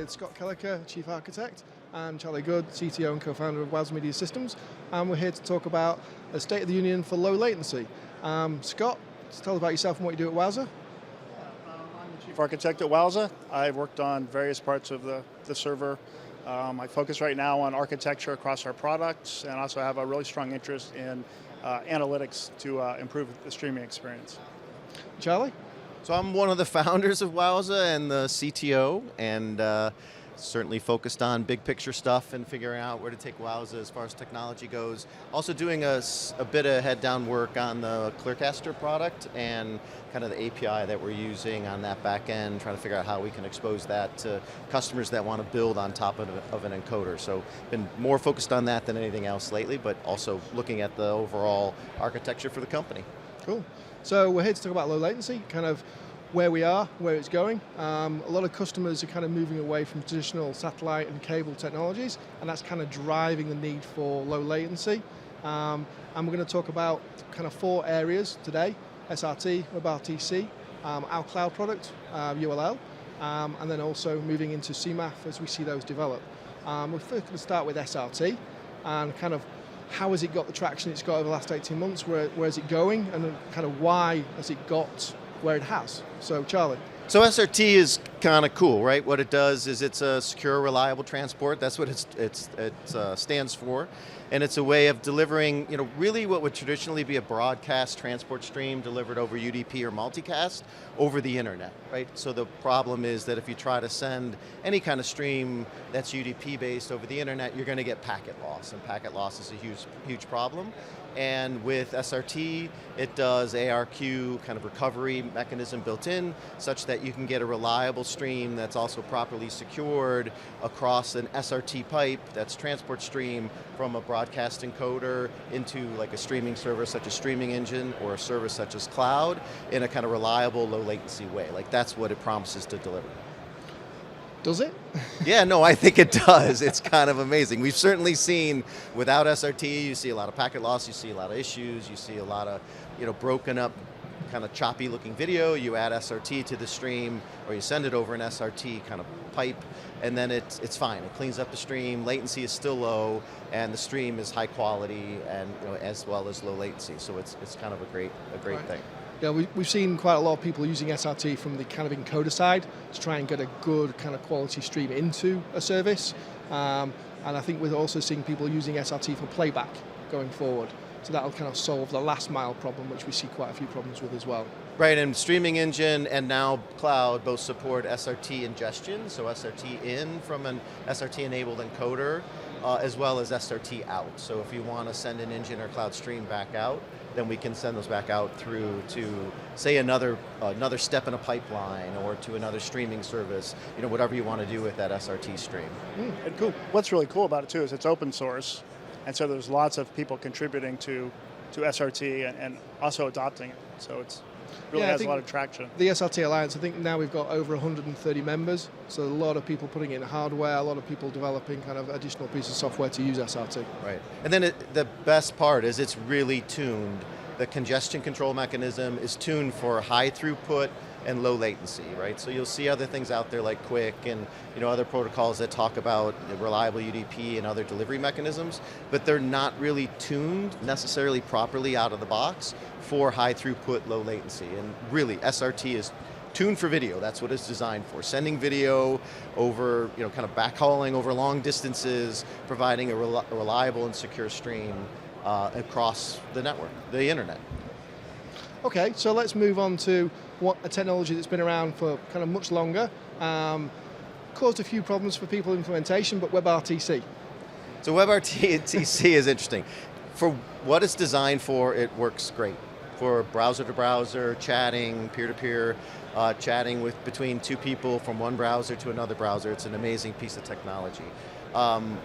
with Scott Kellicker, Chief Architect, and Charlie Good, CTO and co-founder of Wowza Media Systems. And we're here to talk about the State of the Union for low latency. Scott, tell us about yourself and what you do at Wowza. I'm the Chief Architect at Wowza. I've worked on various parts of the server. I focus right now on architecture across our products, and also have a really strong interest in analytics to improve the streaming experience. Charlie? So I'm one of the founders of Wowza and the CTO, and certainly focused on big picture stuff and figuring out where to take Wowza as far as technology goes. Also doing a bit of head down work on the Clearcaster product and kind of the API that we're using on that back end, trying to figure out how we can expose that to customers that want to build on top of an encoder. So been more focused on that than anything else lately, but also looking at the overall architecture for the company. Cool. So we're here to talk about low latency, kind of where we are, where it's going. A lot of customers are kind of moving away from traditional satellite and cable technologies, and that's kind of driving the need for low latency. And we're going to talk about kind of 4 areas today: SRT, WebRTC, our cloud product, ULL, and then also moving into CMAF as we see those develop. We're first going to start with SRT and kind of how has it got the traction it's got over the last 18 months, where is it going, and then kind of why has it got where it has. So Charlie. So SRT is kind of cool, right? What it does is it's a secure, reliable transport. That's what it stands for. And it's a way of delivering, really what would traditionally be a broadcast transport stream delivered over UDP or multicast over the internet, right? So the problem is that if you try to send any kind of stream that's UDP based over the internet, you're going to get packet loss, and packet loss is a huge problem. And with SRT, it does ARQ kind of recovery mechanism built in, such that you can get a reliable stream that's also properly secured across an SRT pipe that's transport stream from a broadcast encoder into like a streaming service such as Streaming Engine or a service such as Cloud in a kind of reliable, low latency way. Like that's what it promises to deliver. Does it? Yeah, no, I think it does. It's kind of amazing. We've certainly seen, without SRT, you see a lot of packet loss, you see a lot of issues, you see a lot of broken up, kind of choppy looking video. You add SRT to the stream, or you send it over an SRT kind of pipe, and then it's fine. It cleans up the stream, latency is still low, and the stream is high quality, and as well as low latency. So it's kind of a great thing. Yeah, we've seen quite a lot of people using SRT from the kind of encoder side to try and get a good kind of quality stream into a service. And I think we're also seeing people using SRT for playback going forward. So that'll kind of solve the last mile problem, which we see quite a few problems with as well. Right, and Streaming Engine and now Cloud both support SRT ingestion, so SRT in from an SRT-enabled encoder, as well as SRT out. So if you want to send an Engine or Cloud stream back out, then we can send those back out through to, say, another step in a pipeline or to another streaming service, whatever you want to do with that SRT stream. And cool. What's really cool about it too is it's open source, and so there's lots of people contributing to SRT and also adopting it. So it's really has a lot of traction. The SRT Alliance, I think now we've got over 130 members, so a lot of people putting in hardware, a lot of people developing kind of additional pieces of software to use SRT. Right, and then the best part is it's really tuned. The congestion control mechanism is tuned for high throughput and low latency, right? So you'll see other things out there like Quick and other protocols that talk about reliable UDP and other delivery mechanisms, but they're not really tuned necessarily properly out of the box for high throughput, low latency. And really, SRT is tuned for video. That's what it's designed for. Sending video over, kind of backhauling over long distances, providing a reliable and secure stream across the network, the internet. Okay, so let's move on to a technology that's been around for kind of much longer, caused a few problems for people in implementation, but WebRTC. So WebRTC is interesting. For what it's designed for, it works great. For browser-to-browser, chatting, peer-to-peer, chatting between two people from one browser to another browser, it's an amazing piece of technology.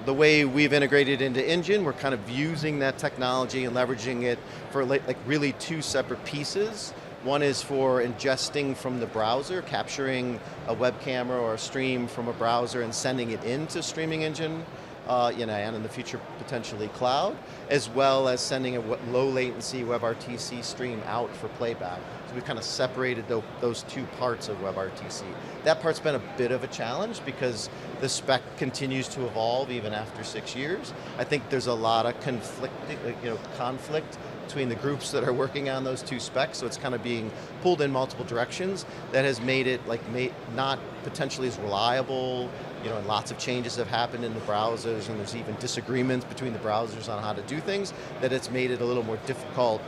The way we've integrated into Engine, we're kind of using that technology and leveraging it for like really 2 separate pieces. One is for ingesting from the browser, capturing a web camera or a stream from a browser and sending it into Streaming Engine. and in the future potentially cloud, as well as sending a low latency WebRTC stream out for playback. So we've kind of separated those two parts of WebRTC. That part's been a bit of a challenge because the spec continues to evolve even after 6 years. I think there's a lot of conflict between the groups that are working on those two specs, so it's kind of being pulled in multiple directions. That has made it not potentially as reliable, and lots of changes have happened in the browsers, and there's even disagreements between the browsers on how to do things, that it's made it a little more difficult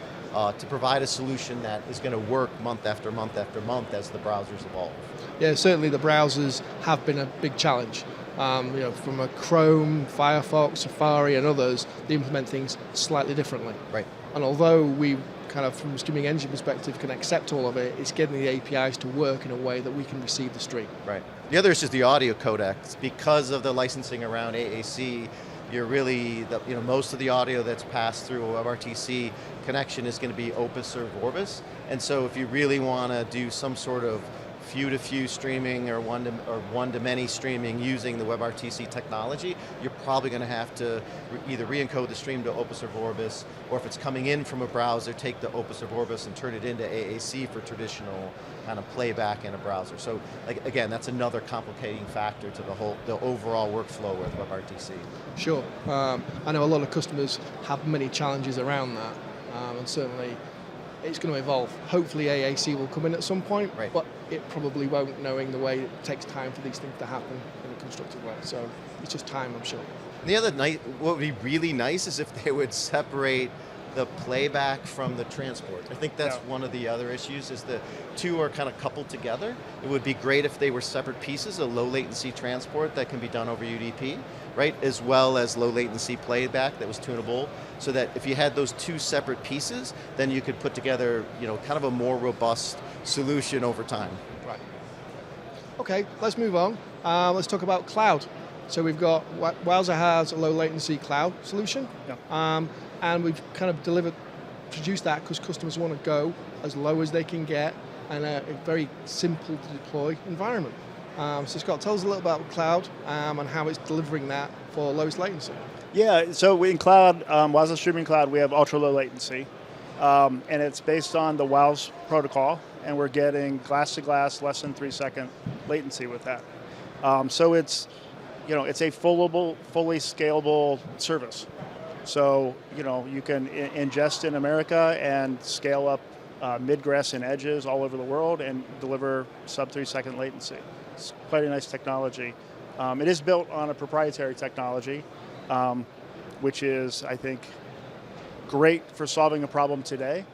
to provide a solution that is going to work month after month after month as the browsers evolve. Yeah, certainly the browsers have been a big challenge. From a Chrome, Firefox, Safari and others, they implement things slightly differently. Right. And although we kind of, from a streaming engine perspective, can accept all of it, it's getting the APIs to work in a way that we can receive the stream. Right. The other is just the audio codecs. Because of the licensing around AAC, you're really, most of the audio that's passed through a WebRTC connection is going to be Opus or Vorbis. And so if you really want to do some sort of few-to-few streaming or one-to-many streaming using the WebRTC technology, you're probably going to have to either re-encode the stream to Opus or Vorbis, or if it's coming in from a browser, take the Opus or Vorbis and turn it into AAC for traditional kind of playback in a browser. So again, that's another complicating factor to the overall workflow with WebRTC. Sure. I know a lot of customers have many challenges around that, and certainly it's going to evolve. Hopefully AAC will come in at some point, right, but it probably won't, knowing the way it takes time for these things to happen in a constructive way. So it's just time, I'm sure. The other what would be really nice is if they would separate the playback from the transport. I think that's one of the other issues, is the two are kind of coupled together. It would be great if they were separate pieces, a low latency transport that can be done over UDP, right, as well as low latency playback that was tunable, so that if you had those two separate pieces, then you could put together, kind of a more robust solution over time. Right. Okay, let's move on. Let's talk about cloud. So we've got, Wowza has a low latency cloud solution. Yeah. And we've kind of produced that because customers want to go as low as they can get and a very simple to deploy environment. So Scott, tell us a little about cloud and how it's delivering that for lowest latency. Yeah, so in cloud, Wowza Streaming Cloud, we have ultra low latency. And it's based on the WOWS protocol, and we're getting glass to glass, less than 3 second latency with that. So it's a fully scalable service. So, you can ingest in America and scale up midgrass and edges all over the world and deliver sub 3 second latency. It's quite a nice technology. It is built on a proprietary technology, which is, I think, great for solving a problem today.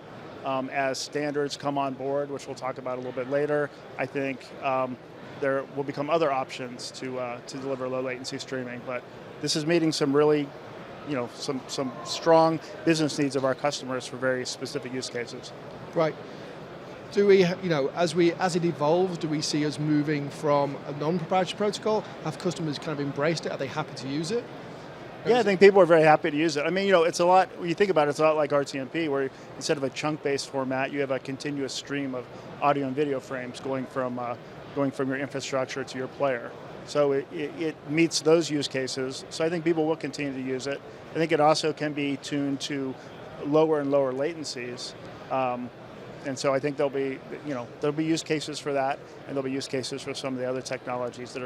As standards come on board, which we'll talk about a little bit later, I think there will become other options to deliver low latency streaming. But this is meeting some really some strong business needs of our customers for very specific use cases. Right. Do we, as it evolves, do we see us moving from a non-proprietary protocol? Have customers kind of embraced it? Are they happy to use it? Yeah, I think people are very happy to use it. I mean, it's a lot, when you think about it, it's a lot like RTMP, where instead of a chunk-based format, you have a continuous stream of audio and video frames going from your infrastructure to your player. So it meets those use cases. So I think people will continue to use it. I think it also can be tuned to lower and lower latencies. And so I think there'll be use cases for that, and there'll be use cases for some of the other technologies that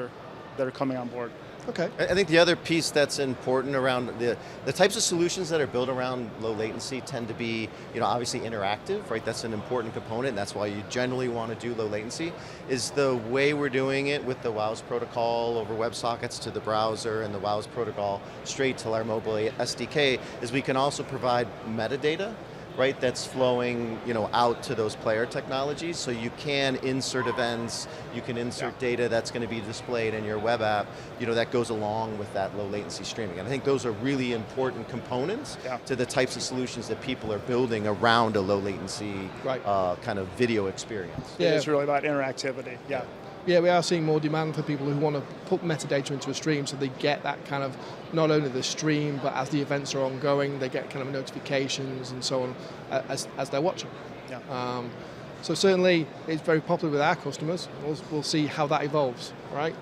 are coming on board. Okay. I think the other piece that's important around the types of solutions that are built around low latency tend to be, obviously interactive, right? That's an important component, and that's why you generally want to do low latency, is the way we're doing it with the WOWS protocol over WebSockets to the browser and the WOWS protocol straight to our mobile SDK, is we can also provide metadata, right, that's flowing, out to those player technologies. So you can insert events, you can insert data that's going to be displayed in your web app, that goes along with that low latency streaming. And I think those are really important components to the types of solutions that people are building around a low latency kind of video experience. Yeah, it's really about interactivity. Yeah. Yeah, we are seeing more demand for people who want to put metadata into a stream, so they get that kind of, not only the stream, but as the events are ongoing, they get kind of notifications and so on as they're watching. Yeah. So certainly it's very popular with our customers. We'll see how that evolves, right?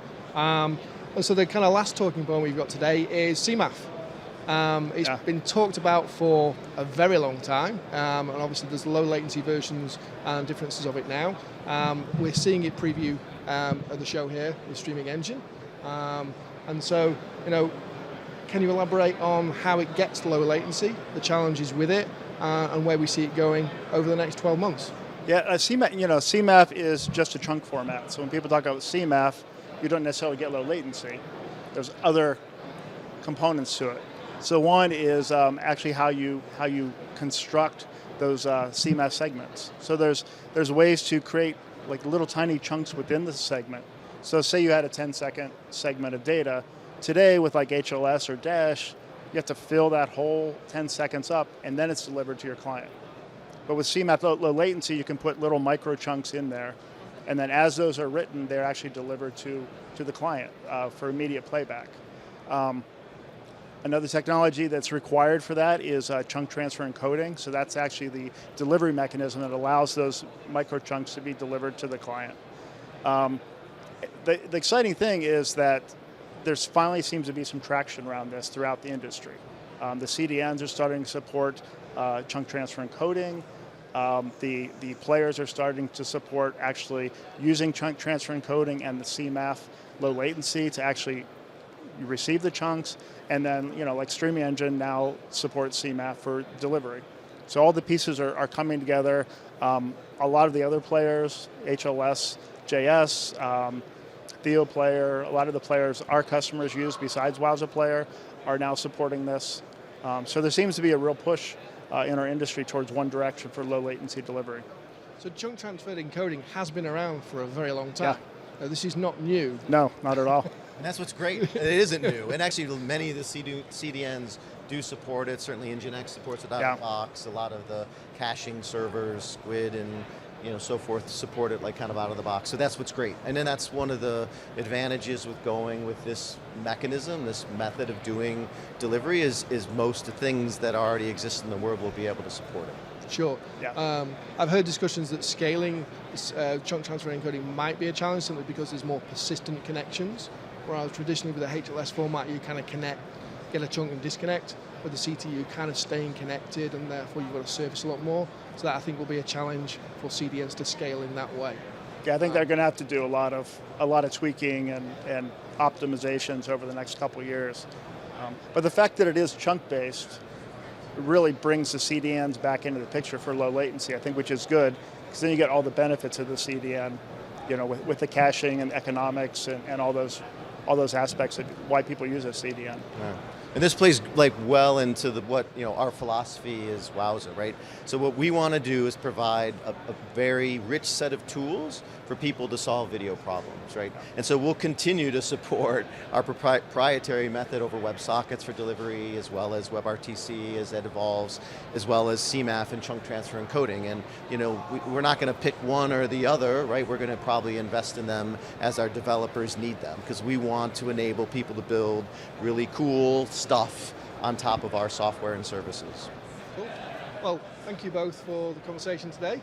And so the kind of last talking point we've got today is CMAF. It's been talked about for a very long time, and obviously there's low latency versions and differences of it now. We're seeing it preview at the show here with Streaming Engine. And so, can you elaborate on how it gets low latency, the challenges with it, and where we see it going over the next 12 months? Yeah, CMAF is just a chunk format. So when people talk about CMAF, you don't necessarily get low latency. There's other components to it. So one is actually how you construct those CMAF segments. So there's ways to create like little tiny chunks within the segment. So say you had a 10-second segment of data. Today with like HLS or Dash, you have to fill that whole 10 seconds up and then it's delivered to your client. But with CMAF low latency, you can put little micro chunks in there, and then as those are written, they're actually delivered to the client for immediate playback. Another technology that's required for that is chunk transfer encoding. So that's actually the delivery mechanism that allows those micro chunks to be delivered to the client. The exciting thing is that there's finally seems to be some traction around this throughout the industry. The CDNs are starting to support chunk transfer encoding. The players are starting to support actually using chunk transfer encoding and the CMAF low latency to actually receive the chunks, and then like Streaming Engine now supports CMAF for delivery. So all the pieces are coming together. A lot of the other players, HLS, JS, Theo Player, a lot of the players our customers use besides Wowza Player are now supporting this. So there seems to be a real push in our industry towards one direction for low latency delivery. So chunk transfer encoding has been around for a very long time. Yeah. This is not new. No, not at all. And that's what's great. It isn't new. And actually, many of the CDNs do support it. Certainly, Nginx supports it out of the box. A lot of the caching servers, Squid, and so forth support it like kind of out of the box. So that's what's great. And then that's one of the advantages with going with this mechanism, this method of doing delivery is most of the things that already exist in the world will be able to support it. Sure. Yeah. I've heard discussions that scaling chunk transfer encoding might be a challenge simply because there's more persistent connections, whereas traditionally with the HLS format you kind of get a chunk and disconnect. With the CTU kind of staying connected, and therefore you've got to service a lot more. So that I think will be a challenge for CDNs to scale in that way. Yeah, I think they're going to have to do a lot of tweaking and optimizations over the next couple of years. But the fact that it is chunk based really brings the CDNs back into the picture for low latency, I think, which is good, because then you get all the benefits of the CDN, with the caching and economics and all those aspects of why people use a CDN. Yeah. And this plays like well into what our philosophy is Wowza, right? So what we want to do is provide a very rich set of tools for people to solve video problems, right? And so we'll continue to support our proprietary method over WebSockets for delivery, as well as WebRTC as it evolves, as well as CMAF and chunk transfer encoding. And we're not going to pick one or the other, right? We're going to probably invest in them as our developers need them, because we want to enable people to build really cool stuff on top of our software and services. Cool. Well, thank you both for the conversation today.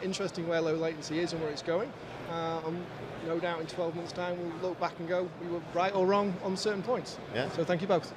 Interesting where low latency is and where it's going. No doubt in 12 months' time we'll look back and go, we were right or wrong on certain points. Yeah. So thank you both.